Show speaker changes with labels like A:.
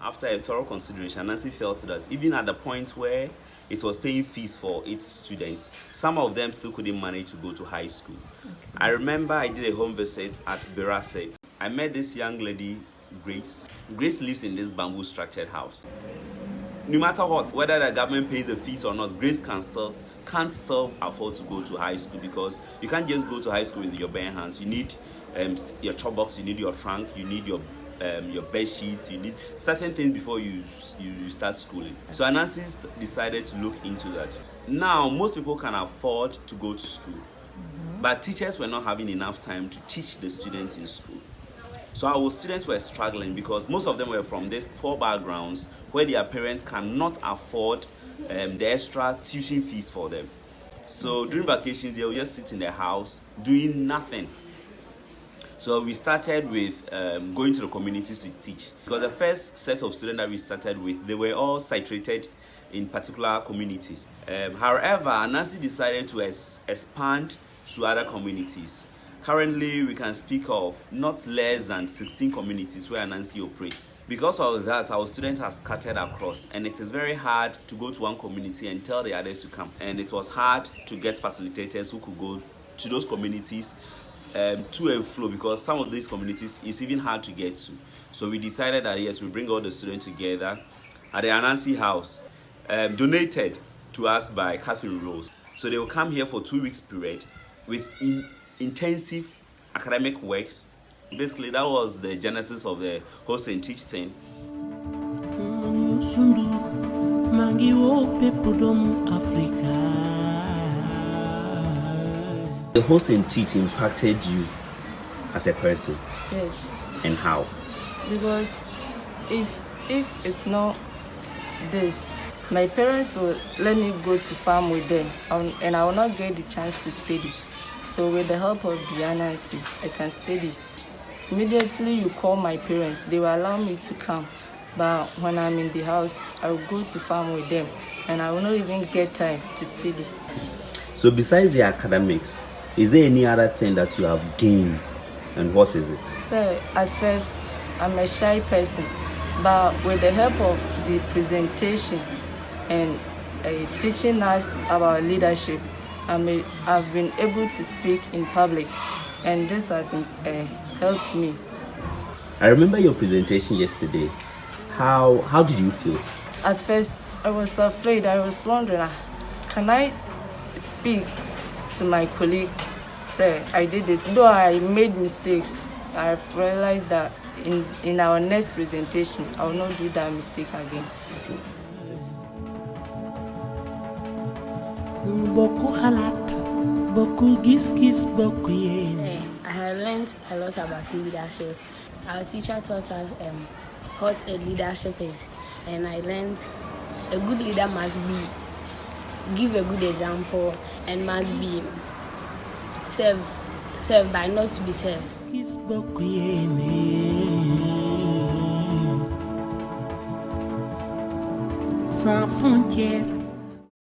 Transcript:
A: After a thorough consideration, Nancy felt that even at the point where it was paying fees for its students, some of them still couldn't manage to go to high school. Okay. I remember I did a home visit at Berase. I met this young lady, Grace. Grace lives in this bamboo structured house. No matter what, whether the government pays the fees or not, Grace can't still afford to go to high school, because you can't just go to high school with your bare hands. You need your chop box, you need your trunk, you need your bed sheets, you need certain things before you start schooling. So Anansi decided to look into that. Now, most people can afford to go to school, but teachers were not having enough time to teach the students in school. So our students were struggling because most of them were from these poor backgrounds where their parents cannot afford the extra tuition fees for them. So during vacations, they will just sit in their house doing nothing. So we started with going to the communities to teach. Because the first set of students that we started with, they were all situated in particular communities. However, Anansi decided to expand to other communities. Currently, we can speak of not less than 16 communities where Anansi operates. Because of that, our students are scattered across, and it is very hard to go to one community and tell the others to come. And it was hard to get facilitators who could go to those communities to and fro, because some of these communities is even hard to get to. So we decided that yes, we bring all the students together at the Anansi house, donated to us by Catherine Rose. So they will come here for 2 weeks period with intensive academic works. Basically, that was the genesis of the host and teach thing. The host and teach impacted you as a person?
B: Yes.
A: And how?
B: Because if it's not this, my parents will let me go to farm with them, and I will not get the chance to study. So with the help of the Anansi, I can study. Immediately you call my parents, they will allow me to come. But when I'm in the house, I will go to farm with them, and I will not even get time to study.
A: So besides the academics, is there any other thing that you have gained, and what is it?
B: So at first, I'm a shy person, but with the help of the presentation and teaching us about leadership, I've been able to speak in public, and this has helped me.
A: I remember your presentation yesterday. How did you feel?
B: At first, I was afraid. I was wondering, can I speak to my colleague? So I did this. Though I made mistakes, I've realized that in our next presentation, I will not do that mistake again.
C: I have learned a lot about leadership. Our teacher taught us what a leadership is, and I learned a good leader must give a good example and must be serve by not to be served. Sans frontières.